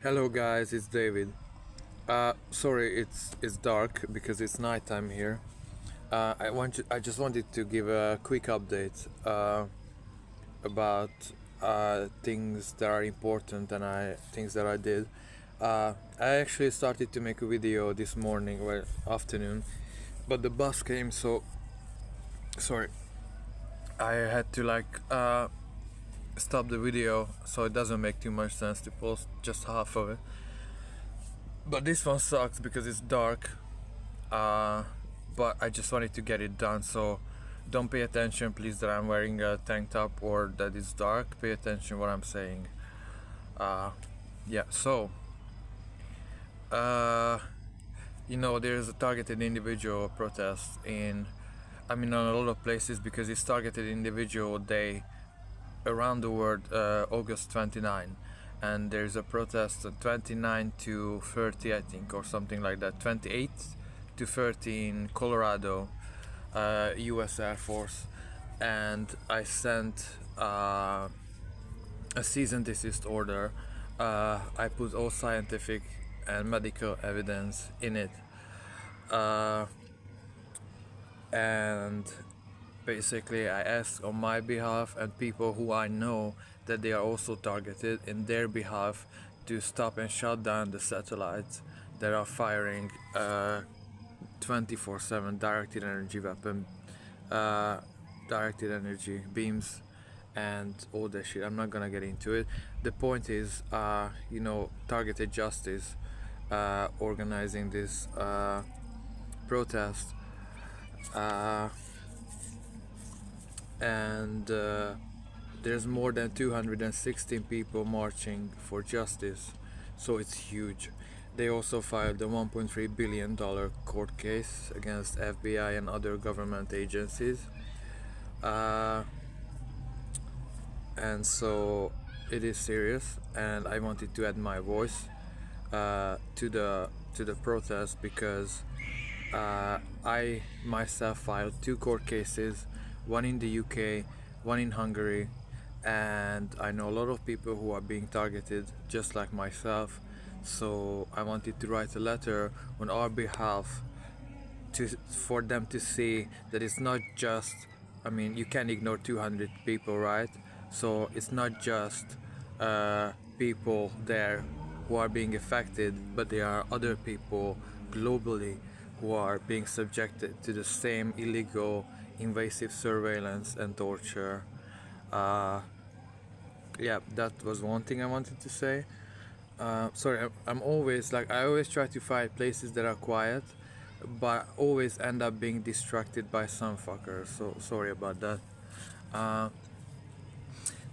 Hello guys, it's David. Sorry, it's dark because it's nighttime here. I just wanted to give a quick update about things that are important and things that I did. I actually started to make a video this morning or afternoon, but the bus came, so sorry. I had to stop the video, so it doesn't make too much sense to post just half of it. But this one sucks because it's dark. But I just wanted to get it done, so don't pay attention please that I'm wearing a tank top or that it's dark. Pay attention what I'm saying. Yeah, so there's a targeted individual protest on a lot of places because it's targeted individual day around the world, August 29, and there's a protest 29 to 30, I think, or something like that, 28 to 30 in Colorado, US Air Force. And I sent a cease and desist order. I put all scientific and medical evidence in it, and basically I ask on my behalf and people who I know that they are also targeted in their behalf to stop and shut down the satellites that are firing 24/7 directed energy weapon, directed energy beams and all that shit. I'm not gonna get into it. The point is, targeted justice organizing this protest, and there's more than 216 people marching for justice, so it's huge. They also filed a $1.3 billion court case against FBI and other government agencies, and so it is serious. And I wanted to add my voice to the protest because I myself filed 2 court cases, one in the UK, one in Hungary, and I know a lot of people who are being targeted just like myself. So I wanted to write a letter on our behalf for them to see that it's not just, you can't ignore 200 people, right? So it's not just people there who are being affected, but there are other people globally who are being subjected to the same illegal, invasive surveillance and torture. Yeah, that was one thing I wanted to say. Sorry, I'm always I always try to find places that are quiet, but always end up being distracted by some fucker. So sorry about that.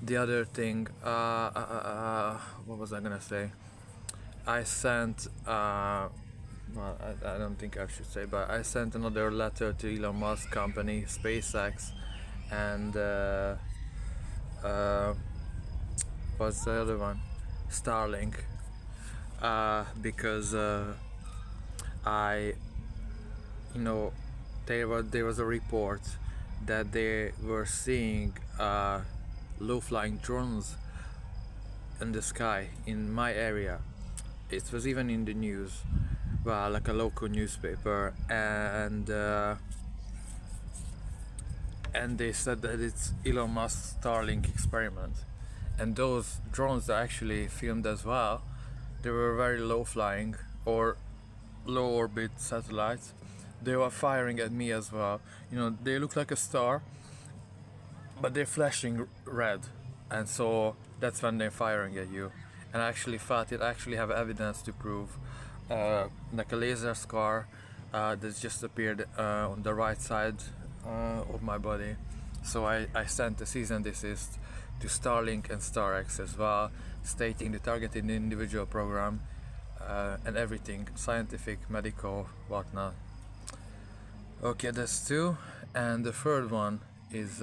The other thing, what was I gonna say? I sent, I don't think I should say, but I sent another letter to Elon Musk company, SpaceX, and what's the other one? Starlink, because there was a report that they were seeing low-flying drones in the sky in my area. It was even in the news, well, like a local newspaper, and they said that it's Elon Musk's Starlink experiment, and those drones are actually filmed as well. They were very low-flying or low-orbit satellites. They were firing at me as well. They look like a star, but they're flashing red, and so that's when they're firing at you. And I actually felt it. I actually have evidence to prove, like a laser scar that's just appeared on the right side of my body. So I sent a cease and desist to Starlink and StarX as well, stating the targeted individual program and everything, scientific, medical, whatnot. Okay, that's 2. And the third one is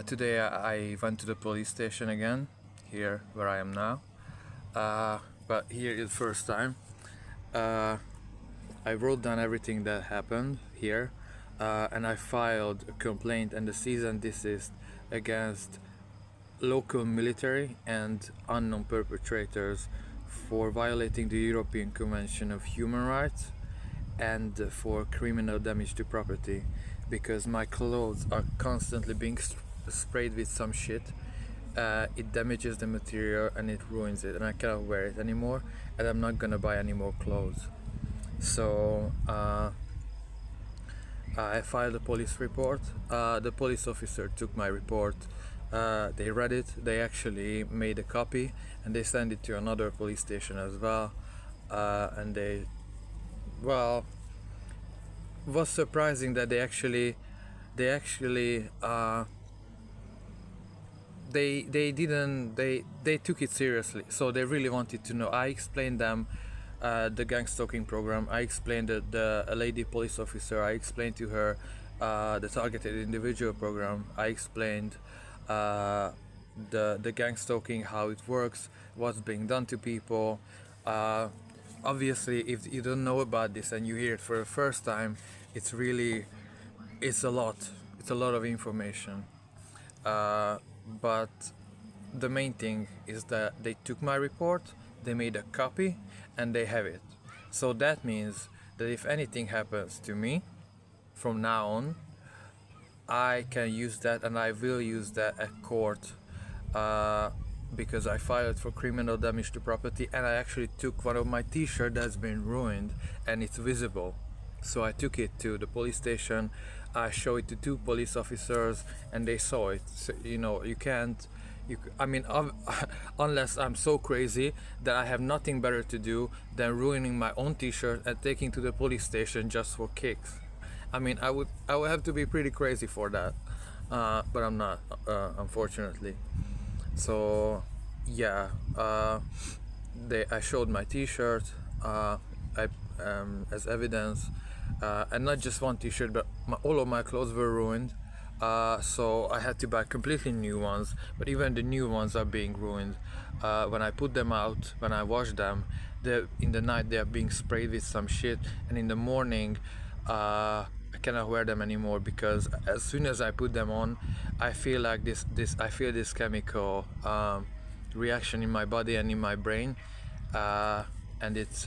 today I went to the police station again, here where I am now. But here is the first time. I wrote down everything that happened here, and I filed a complaint and a cease and desist against local military and unknown perpetrators for violating the European Convention of Human Rights and for criminal damage to property, because my clothes are constantly being sprayed with some shit. It damages the material and it ruins it, and I cannot wear it anymore, and I'm not gonna buy any more clothes. So I filed a police report. The police officer took my report. They read it. They actually made a copy and they sent it to another police station as well. And they, well, was surprising that they actually they took it seriously. So they really wanted to know. I explained them the gang stalking program. I explained the lady police officer. I explained to her the targeted individual program. I explained the gang stalking, how it works, what's being done to people. Obviously, if you don't know about this and you hear it for the first time, it's a lot. It's a lot of information. But the main thing is that they took my report, they made a copy, and they have it. So that means that if anything happens to me from now on, I can use that, and I will use that at court, because I filed for criminal damage to property, and I actually took one of my t-shirts that's been ruined and it's visible. So I took it to the police station. I showed it to 2 police officers and they saw it. So, you can't, unless I'm so crazy that I have nothing better to do than ruining my own t-shirt and taking to the police station just for kicks. I would have to be pretty crazy for that, but I'm not, unfortunately. So yeah, I showed my t-shirt as evidence, and not just one t-shirt, but all of my clothes were ruined. So I had to buy completely new ones, but even the new ones are being ruined. When I put them out, when I wash them, in the night they are being sprayed with some shit, and in the morning I cannot wear them anymore, because as soon as I put them on, I feel like this chemical reaction in my body and in my brain, and it's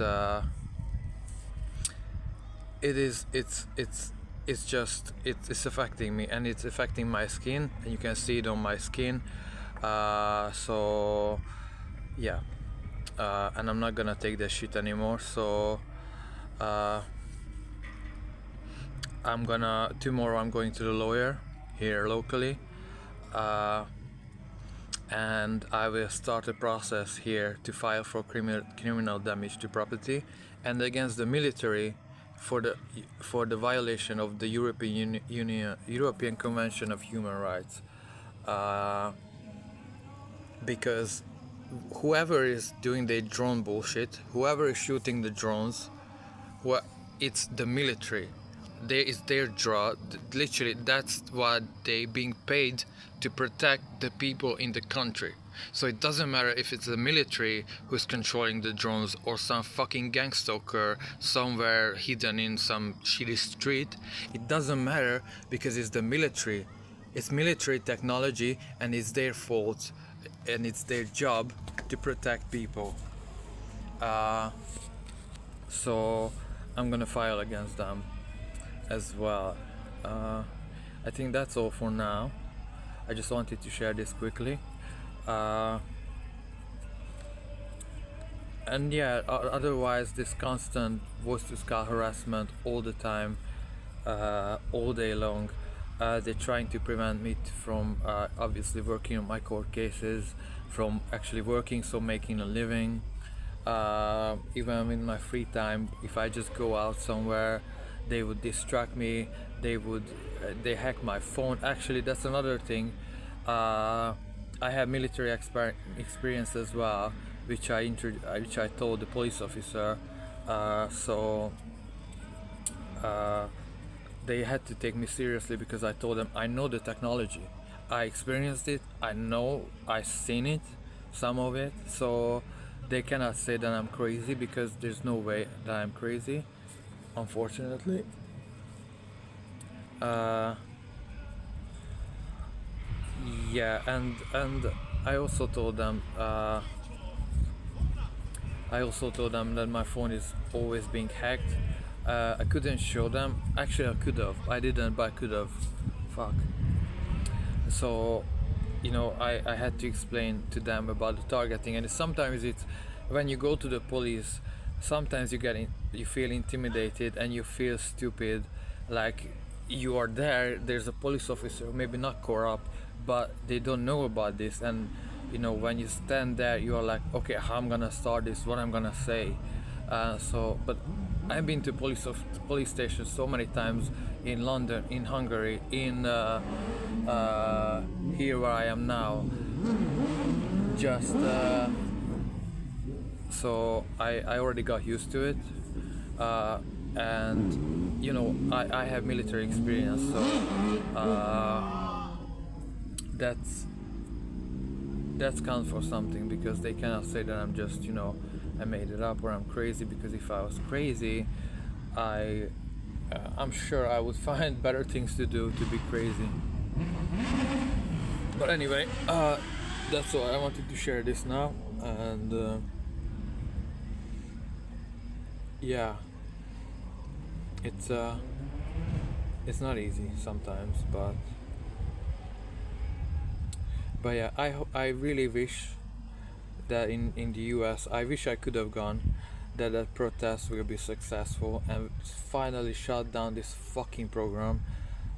affecting me, and it's affecting my skin, and you can see it on my skin. So yeah, and I'm not gonna take that shit anymore. So tomorrow I'm going to the lawyer here locally, and I will start a process here to file for criminal damage to property and against the military for the violation of the European Convention of Human Rights, because whoever is doing the drone bullshit, whoever is shooting the drones, it's the military. It's their job. Literally, that's what they being paid to protect the people in the country. So it doesn't matter if it's the military who's controlling the drones or some fucking gang stalker somewhere hidden in some shitty street. It doesn't matter, because it's the military. It's military technology, and it's their fault, and it's their job to protect people. So I'm gonna file against them as well. I think that's all for now. I just wanted to share this quickly. And yeah, otherwise this constant voice-to-skull harassment all the time, all day long. They're trying to prevent me from obviously working on my court cases, from actually working, so making a living. Even in my free time, if I just go out somewhere, they would distract me. They hack my phone. Actually, that's another thing. I have military experience as well, which I told the police officer. So they had to take me seriously, because I told them I know the technology, I experienced it, I've seen it, some of it. So they cannot say that I'm crazy, because there's no way that I'm crazy, unfortunately. Yeah, and I also told them that my phone is always being hacked. I couldn't show them. Actually, I could have. I didn't, but I could have. Fuck. So, I had to explain to them about the targeting, and sometimes it's when you go to the police. Sometimes you feel intimidated and you feel stupid, like you are there. There's a police officer, maybe not corrupt, but they don't know about this, and when you stand there, you are like, okay, how I'm gonna start this, what I'm gonna say. But I've been to police stations so many times in London, in Hungary, in here where I am now. Just so I already got used to it, and I have military experience, so that's count for something, because they cannot say that I'm just I made it up or I'm crazy, because if I was crazy, I'm sure I would find better things to do to be crazy. But anyway, that's all. I wanted to share this now, and yeah, it's not easy sometimes, but yeah, I really wish that in the US, I wish I could have gone, that protest will be successful and finally shut down this fucking program,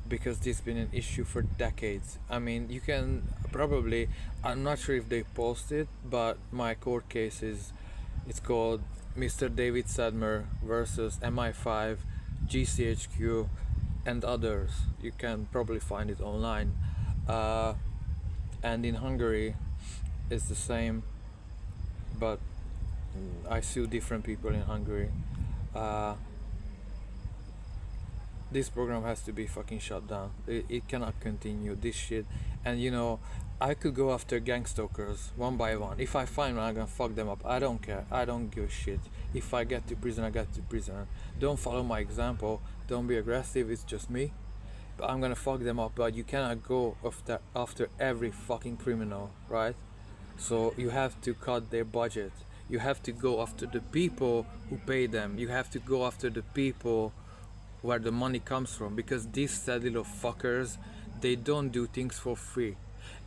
because this has been an issue for decades. I mean, you can probably, I'm not sure if they posted, but my court case it's called Mr. David Sedmer versus MI5, GCHQ, and others. You can probably find it online. And in Hungary, it's the same, but I sue different people in Hungary. This program has to be fucking shut down. It cannot continue this shit. And I could go after gang stalkers one by one. If I find one, I'm gonna fuck them up. I don't care. I don't give a shit. If I get to prison, I get to prison. Don't follow my example. Don't be aggressive. It's just me. But I'm gonna fuck them up. But you cannot go after every fucking criminal, right? So you have to cut their budget. You have to go after the people who pay them. You have to go after the people where the money comes from, because these sad little fuckers, they don't do things for free.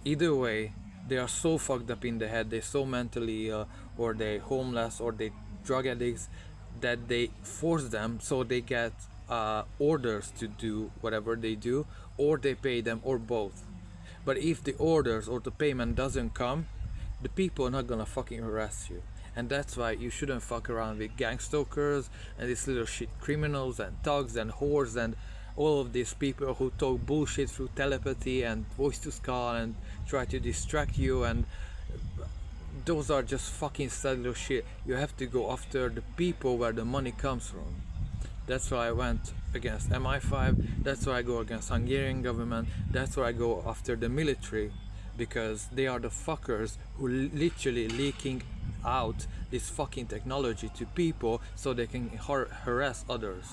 Either way, they are so fucked up in the head, they're so mentally ill, or they're homeless, or they drug addicts, that they force them, so they get orders to do whatever they do, or they pay them, or both. But if the orders or the payment doesn't come, the people are not gonna fucking harass you. And that's why you shouldn't fuck around with gang stalkers and these little shit criminals and thugs and whores and all of these people who talk bullshit through telepathy and voice to skull and try to distract you, and those are just fucking sad little shit. You have to go after the people where the money comes from. That's why I went against MI5, that's why I go against Hungarian government, that's why I go after the military, because they are the fuckers who literally leaking out this fucking technology to people so they can harass others.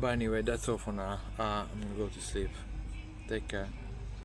But anyway, that's all for now. I'm gonna go to sleep. Take care.